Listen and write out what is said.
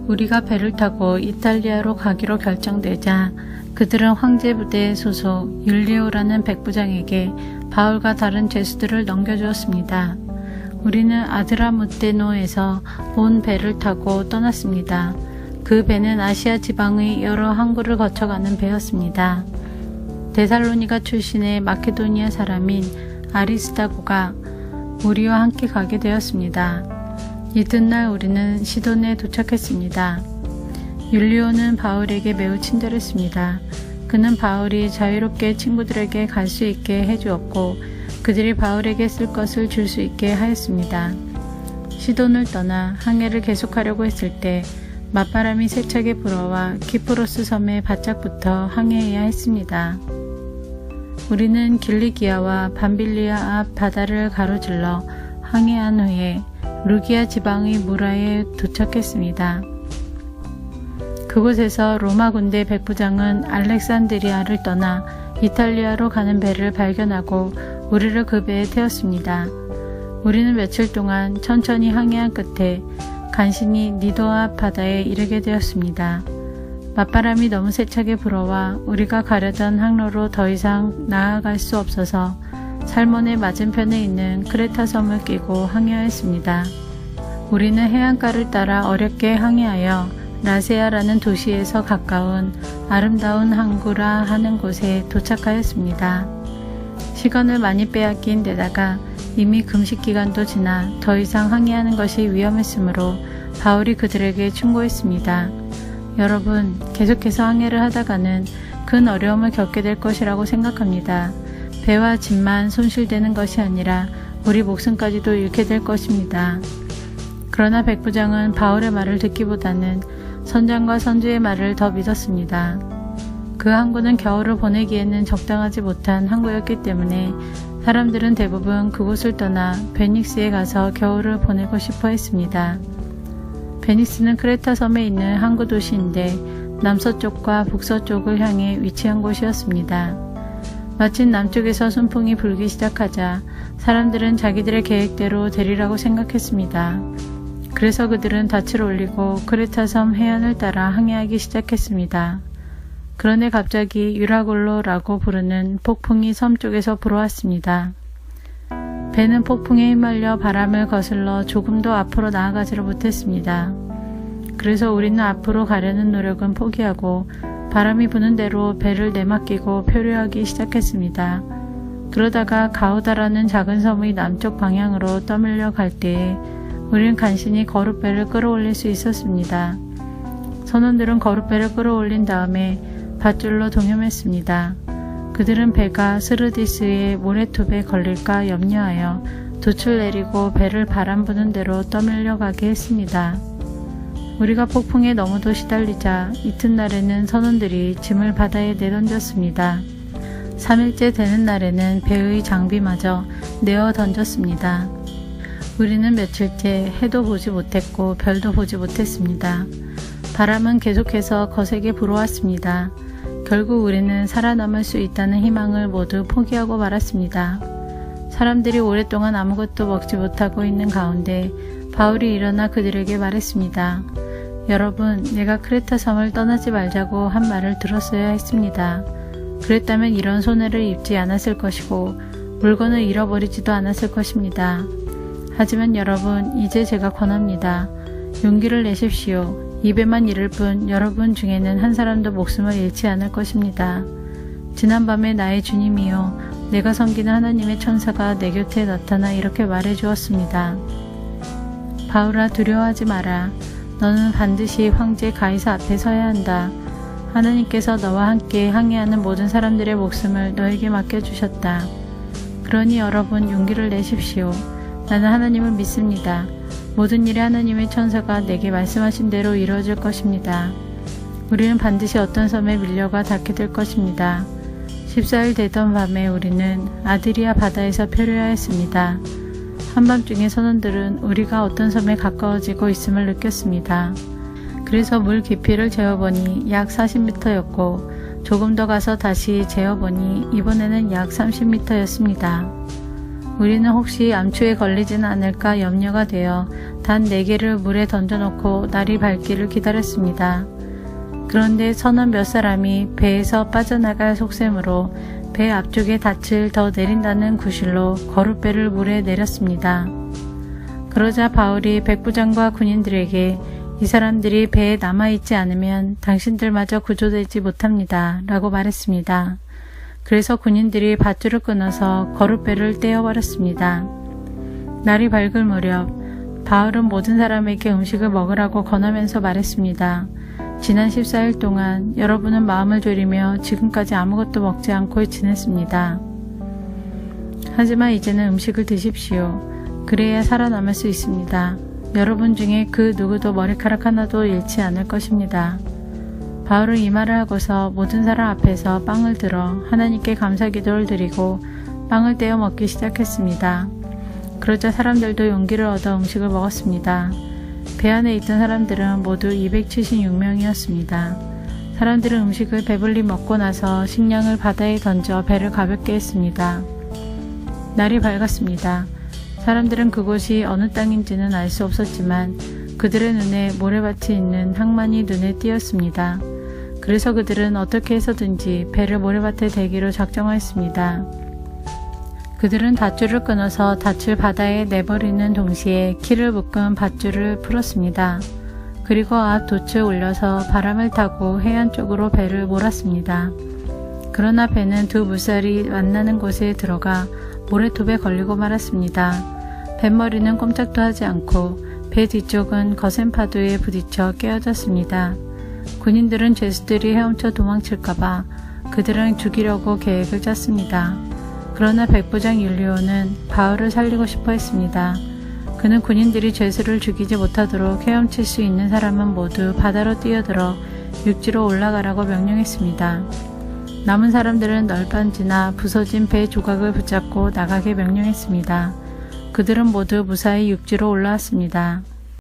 우리가 배를 타고 이탈리아로 가기로 결정되자 그들은 황제 부대 소속 율리오라는 백부장에게 바울과 다른 죄수들을 넘겨주었습니다. 우리는 아드라무테노에서 온 배를 타고 떠났습니다. 그 배는 아시아 지방의 여러 항구를 거쳐가는 배였습니다. 데살로니가 출신의 마케도니아 사람인 아리스다고가 우리와 함께 가게 되었습니다. 이튿날 우리는 시돈에 도착했습니다. 율리오는 바울에게 매우 친절했습니다. 그는 바울이 자유롭게 친구들에게 갈 수 있게 해주었고 그들이 바울에게 쓸 것을 줄 수 있게 하였습니다. 시돈을 떠나 항해를 계속하려고 했을 때 맞바람이 세차게 불어와 키프로스 섬에 바짝 붙어 항해해야 했습니다. 우리는 길리기아와 밤빌리아 앞 바다를 가로질러 항해한 후에 루기아 지방의 무라에 도착했습니다. 그곳에서 로마 군대 백부장은 알렉산드리아를 떠나 이탈리아로 가는 배를 발견하고 우리를 그 배에 태웠습니다. 우리는 며칠 동안 천천히 항해한 끝에 간신히 니도 앞 바다에 이르게 되었습니다. 맞바람이 너무 세차게 불어와 우리가 가려던 항로로 더 이상 나아갈 수 없어서 살몬의 맞은편에 있는 크레타 섬을 끼고 항해하였습니다. 우리는 해안가를 따라 어렵게 항해하여 라세아라는 도시에서 가까운 아름다운 항구라 하는 곳에 도착하였습니다. 시간을 많이 빼앗긴 데다가 이미 금식 기간도 지나 더 이상 항해하는 것이 위험했으므로 바울이 그들에게 충고했습니다. 여러분, 계속해서 항해를 하다가는 큰 어려움을 겪게 될 것이라고 생각합니다. 배와 짐만 손실되는 것이 아니라 우리 목숨까지도 잃게 될 것입니다. 그러나 백부장은 바울의 말을 듣기보다는 선장과 선주의 말을 더 믿었습니다. 그 항구는 겨울을 보내기에는 적당하지 못한 항구였기 때문에 사람들은 대부분 그곳을 떠나 베닉스에 가서 겨울을 보내고 싶어 했습니다. 베닉스는 크레타 섬에 있는 항구 도시인데 남서쪽과 북서쪽을 향해 위치한 곳이었습니다. 마침 남쪽에서 순풍이 불기 시작하자 사람들은 자기들의 계획대로 되리라고 생각했습니다. 그래서 그들은 닻을 올리고 크레타 섬 해안을 따라 항해하기 시작했습니다. 그런데 갑자기 유라골로라고 부르는 폭풍이 섬 쪽에서 불어왔습니다. 배는 폭풍에 휘말려 바람을 거슬러 조금도 앞으로 나아가지를 못했습니다. 그래서 우리는 앞으로 가려는 노력은 포기하고 바람이 부는 대로 배를 내맡기고 표류하기 시작했습니다. 그러다가 가우다라는 작은 섬의 남쪽 방향으로 떠밀려 갈 때에 우리는 간신히 거룻배를 끌어올릴 수 있었습니다. 선원들은 거룻배를 끌어올린 다음에 밧줄로 동염했습니다. 그들은 배가 스르디스의 모래톱에 걸릴까 염려하여 돛을 내리고 배를 바람 부는 대로 떠밀려 가게 했습니다. 우리가 폭풍에 너무도 시달리자 이튿날에는 선원들이 짐을 바다에 내던졌습니다. 3일째 되는 날에는 배의 장비마저 내어 던졌습니다. 우리는 며칠째 해도 보지 못했고 별도 보지 못했습니다. 바람은 계속해서 거세게 불어왔습니다. 결국 우리는 살아남을 수 있다는 희망을 모두 포기하고 말았습니다. 사람들이 오랫동안 아무것도 먹지 못하고 있는 가운데 바울이 일어나 그들에게 말했습니다. 여러분, 내가 크레타 섬을 떠나지 말자고 한 말을 들었어야 했습니다. 그랬다면 이런 손해를 입지 않았을 것이고 물건을 잃어버리지도 않았을 것입니다. 하지만 여러분, 이제 제가 권합니다. 용기를 내십시오. 입에만 이를 뿐 여러분 중에는 한 사람도 목숨을 잃지 않을 것입니다. 지난밤에 나의 주님이요 내가 섬기는 하나님의 천사가 내 곁에 나타나 이렇게 말해 주었습니다. 바울아, 두려워하지 마라. 너는 반드시 황제 가이사 앞에 서야 한다. 하나님께서 너와 함께 항해하는 모든 사람들의 목숨을 너에게 맡겨주셨다. 그러니 여러분, 용기를 내십시오. 나는 하나님을 믿습니다. 모든 일에 하나님의 천사가 내게 말씀하신 대로 이루어질 것입니다. 우리는 반드시 어떤 섬에 밀려가 닿게 될 것입니다. 14일 되던 밤에 우리는 아드리아 바다에서 표류하였습니다. 한밤중에 선원들은 우리가 어떤 섬에 가까워지고 있음을 느꼈습니다. 그래서 물 깊이를 재어보니 약 40m였고 조금 더 가서 다시 재어보니 이번에는 약 30m였습니다. 우리는 혹시 암초에 걸리지는 않을까 염려가 되어 단 4개를 물에 던져놓고 날이 밝기를 기다렸습니다. 그런데 선원 몇 사람이 배에서 빠져나갈 속셈으로 배 앞쪽에 닻을 더 내린다는 구실로 거룻배를 물에 내렸습니다. 그러자 바울이 백부장과 군인들에게 이 사람들이 배에 남아있지 않으면 당신들마저 구조되지 못합니다. 라고 말했습니다. 그래서 군인들이 밧줄을 끊어서 거룻배를 떼어버렸습니다. 날이 밝을 무렵 바울은 모든 사람에게 음식을 먹으라고 권하면서 말했습니다. 지난 14일 동안 여러분은 마음을 졸이며 지금까지 아무것도 먹지 않고 지냈습니다. 하지만 이제는 음식을 드십시오. 그래야 살아남을 수 있습니다. 여러분 중에 그 누구도 머리카락 하나도 잃지 않을 것입니다. 바울은 이 말을 하고서 모든 사람 앞에서 빵을 들어 하나님께 감사 기도를 드리고 빵을 떼어 먹기 시작했습니다. 그러자 사람들도 용기를 얻어 음식을 먹었습니다. 배 안에 있던 사람들은 모두 276명이었습니다. 사람들은 음식을 배불리 먹고 나서 식량을 바다에 던져 배를 가볍게 했습니다. 날이 밝았습니다. 사람들은 그곳이 어느 땅인지는 알 수 없었지만 그들의 눈에 모래밭이 있는 항만이 눈에 띄었습니다. 그래서 그들은 어떻게 해서든지 배를 모래밭에 대기로 작정하였습니다. 그들은 밧줄을 끊어서 닻을 바다에 내버리는 동시에 키를 묶은 밧줄을 풀었습니다. 그리고 앞 돛을 올려서 바람을 타고 해안 쪽으로 배를 몰았습니다. 그러나 배는 두 물살이 만나는 곳에 들어가 모래톱에 걸리고 말았습니다. 뱃머리는 꼼짝도 하지 않고 배 뒤쪽은 거센 파도에 부딪혀 깨어졌습니다. 군인들은 죄수들이 헤엄쳐 도망칠까봐 그들은 죽이려고 계획을 짰습니다. 그러나 백부장 율리오는 바울을 살리고 싶어 했습니다. 그는 군인들이 죄수를 죽이지 못하도록 헤엄칠 수 있는 사람은 모두 바다로 뛰어들어 육지로 올라가라고 명령했습니다. 남은 사람들은 널빤지나 부서진 배 조각을 붙잡고 나가게 명령했습니다. 그들은 모두 무사히 육지로 올라왔습니다.